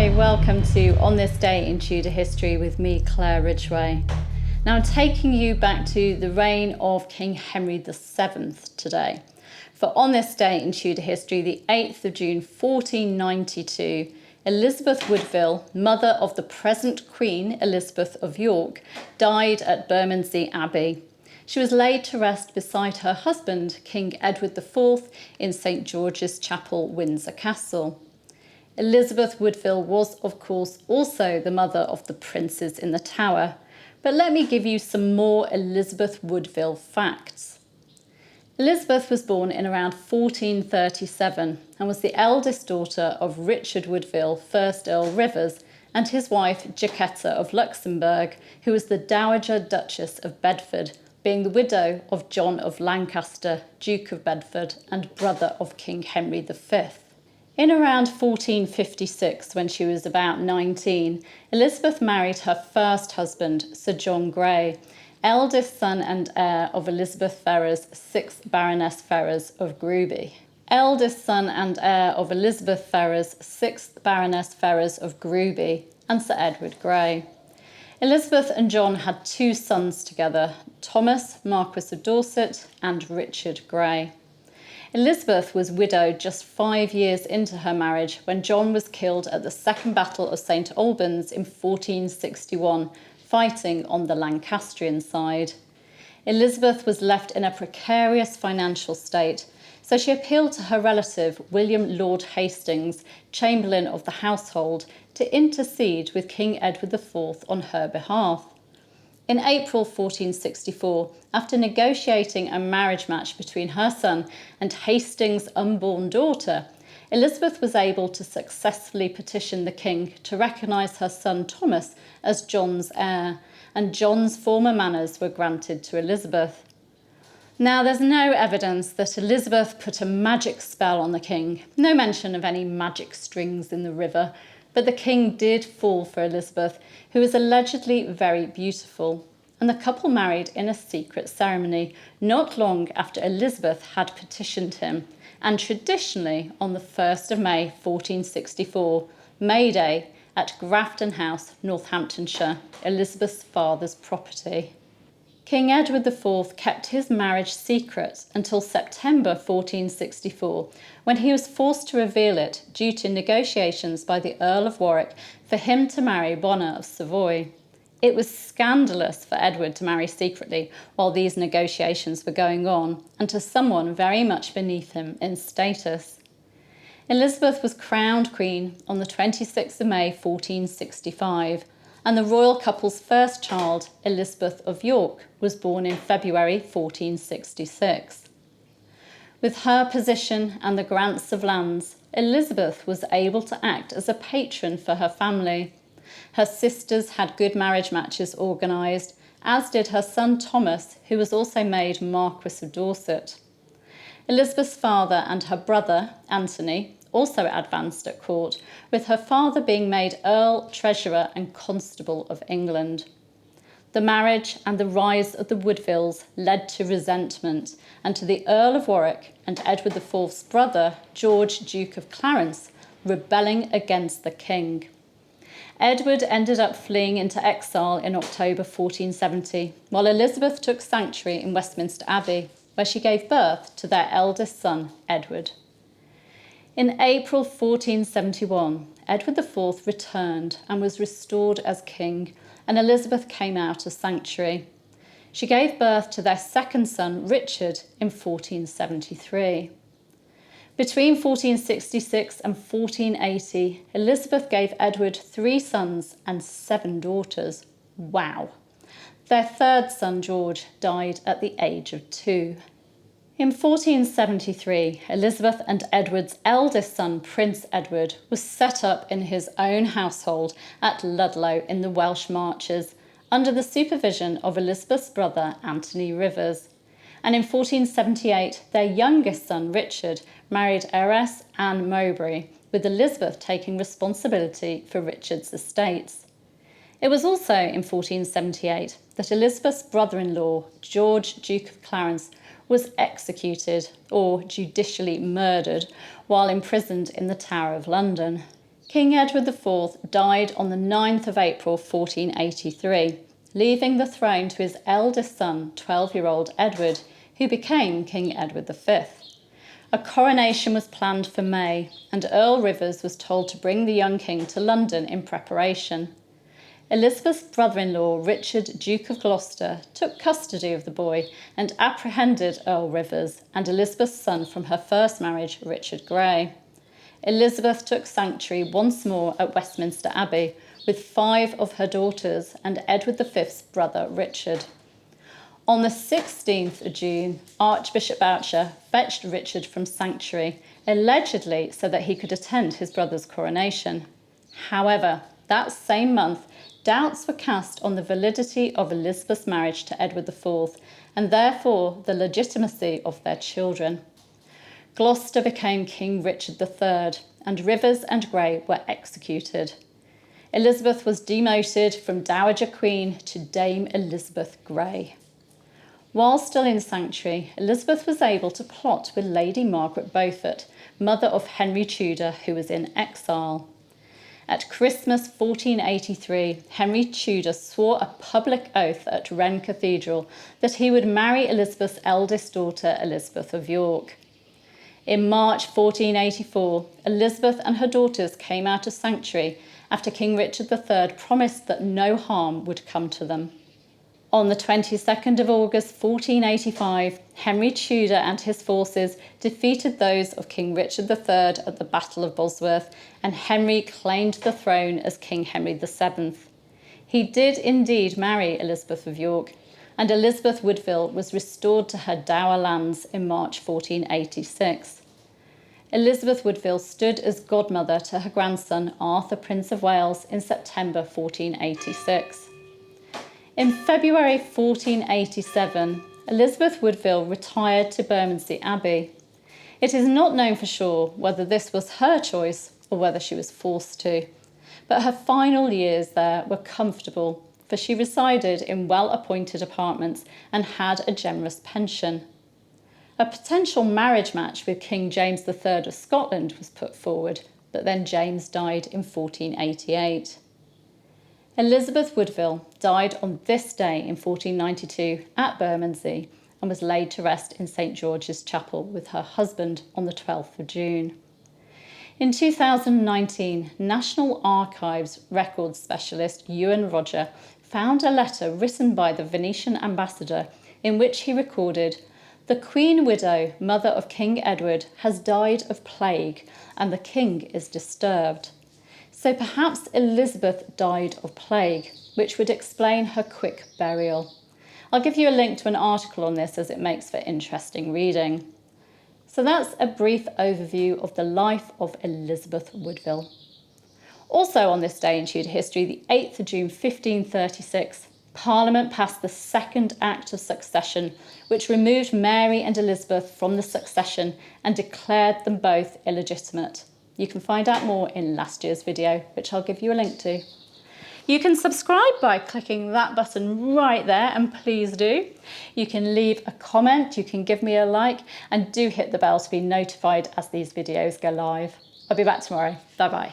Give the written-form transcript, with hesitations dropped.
Hi, welcome to On This Day in Tudor History with me, Claire Ridgway. Now I'm taking you back to the reign of King Henry VII today. For On This Day in Tudor History, the 8th of June 1492, Elizabeth Woodville, mother of the present Queen Elizabeth of York, died at Bermondsey Abbey. She was laid to rest beside her husband, King Edward IV, in St George's Chapel, Windsor Castle. Elizabeth Woodville was, of course, also the mother of the princes in the Tower, but let me give you some more Elizabeth Woodville facts. Elizabeth was born in around 1437 and was the eldest daughter of Richard Woodville, 1st Earl Rivers, and his wife Jacquetta of Luxembourg, who was the Dowager Duchess of Bedford, being the widow of John of Lancaster, Duke of Bedford, and brother of King Henry V. In around 1456, when she was about 19, Elizabeth married her first husband, Sir John Grey, eldest son and heir of Elizabeth Ferrers, 6th Baroness Ferrers of Gruby. Eldest son and heir of Elizabeth Ferrers, 6th Baroness Ferrers of Gruby, and Sir Edward Grey. Elizabeth and John had 2 sons together, Thomas, Marquess of Dorset, and Richard Grey. Elizabeth was widowed just 5 years into her marriage when John was killed at the Second Battle of St Albans in 1461, fighting on the Lancastrian side. Elizabeth was left in a precarious financial state, so she appealed to her relative William Lord Hastings, Chamberlain of the household, to intercede with King Edward IV on her behalf. In April 1464, after negotiating a marriage match between her son and Hastings' unborn daughter, Elizabeth was able to successfully petition the king to recognise her son Thomas as John's heir, and John's former manors were granted to Elizabeth. Now, there's no evidence that Elizabeth put a magic spell on the king, no mention of any magic strings in the river, but the king did fall for Elizabeth, who was allegedly very beautiful, and the couple married in a secret ceremony not long after Elizabeth had petitioned him, and traditionally on the 1st of May 1464, May Day, at Grafton House, Northamptonshire, Elizabeth's father's property. King Edward IV kept his marriage secret until September 1464, when he was forced to reveal it due to negotiations by the Earl of Warwick for him to marry Bona of Savoy. It was scandalous for Edward to marry secretly while these negotiations were going on, and to someone very much beneath him in status. Elizabeth was crowned queen on the 26th of May 1465, and the royal couple's first child, Elizabeth of York, was born in February 1466. With her position and the grants of lands, Elizabeth was able to act as a patron for her family. Her sisters had good marriage matches organised, as did her son Thomas, who was also made Marquess of Dorset. Elizabeth's father and her brother, Anthony, also advanced at court, with her father being made Earl, Treasurer and Constable of England. The marriage and the rise of the Woodvilles led to resentment, and to the Earl of Warwick and Edward IV's brother, George, Duke of Clarence, rebelling against the king. Edward ended up fleeing into exile in October 1470, while Elizabeth took sanctuary in Westminster Abbey, where she gave birth to their eldest son, Edward. In April 1471, Edward IV returned and was restored as king, and Elizabeth came out of sanctuary. She gave birth to their second son, Richard, in 1473. Between 1466 and 1480, Elizabeth gave Edward 3 sons and 7 daughters. Wow! Their third son, George, died at the age of 2. In 1473, Elizabeth and Edward's eldest son, Prince Edward, was set up in his own household at Ludlow in the Welsh Marches, under the supervision of Elizabeth's brother, Anthony Rivers. And in 1478, their youngest son, Richard, married heiress Anne Mowbray, with Elizabeth taking responsibility for Richard's estates. It was also in 1478 that Elizabeth's brother-in-law, George, Duke of Clarence, was executed or judicially murdered while imprisoned in the Tower of London. King Edward IV died on the 9th of April 1483, leaving the throne to his eldest son, 12-year-old Edward, who became King Edward V. A coronation was planned for May, and Earl Rivers was told to bring the young king to London in preparation. Elizabeth's brother-in-law, Richard, Duke of Gloucester, took custody of the boy and apprehended Earl Rivers and Elizabeth's son from her first marriage, Richard Grey. Elizabeth took sanctuary once more at Westminster Abbey with 5 of her daughters and Edward V's brother, Richard. On the 16th of June, Archbishop Boucher fetched Richard from sanctuary, allegedly so that he could attend his brother's coronation. However, that same month, doubts were cast on the validity of Elizabeth's marriage to Edward IV and therefore the legitimacy of their children. Gloucester became King Richard III and Rivers and Grey were executed. Elizabeth was demoted from Dowager Queen to Dame Elizabeth Grey. While still in sanctuary, Elizabeth was able to plot with Lady Margaret Beaufort, mother of Henry Tudor, who was in exile. At Christmas 1483, Henry Tudor swore a public oath at Wren Cathedral that he would marry Elizabeth's eldest daughter, Elizabeth of York. In March 1484, Elizabeth and her daughters came out of sanctuary after King Richard III promised that no harm would come to them. On the 22nd of August 1485, Henry Tudor and his forces defeated those of King Richard III at the Battle of Bosworth, and Henry claimed the throne as King Henry VII. He did indeed marry Elizabeth of York, and Elizabeth Woodville was restored to her dower lands in March 1486. Elizabeth Woodville stood as godmother to her grandson Arthur, Prince of Wales, in September 1486. In February 1487, Elizabeth Woodville retired to Bermondsey Abbey. It is not known for sure whether this was her choice or whether she was forced to, but her final years there were comfortable, for she resided in well-appointed apartments and had a generous pension. A potential marriage match with King James III of Scotland was put forward, but then James died in 1488. Elizabeth Woodville died on this day in 1492 at Bermondsey and was laid to rest in St George's Chapel with her husband on the 12th of June. In 2019, National Archives records specialist Ewan Roger found a letter written by the Venetian ambassador in which he recorded, "The Queen Widow, mother of King Edward, has died of plague and the king is disturbed." So perhaps Elizabeth died of plague, which would explain her quick burial. I'll give you a link to an article on this as it makes for interesting reading. So that's a brief overview of the life of Elizabeth Woodville. Also on this day in Tudor history, the 8th of June 1536, Parliament passed the Second Act of Succession, which removed Mary and Elizabeth from the succession and declared them both illegitimate. You can find out more in last year's video, which I'll give you a link to. You can subscribe by clicking that button right there, and please do. You can leave a comment, you can give me a like, and do hit the bell to be notified as these videos go live. I'll be back tomorrow. Bye bye.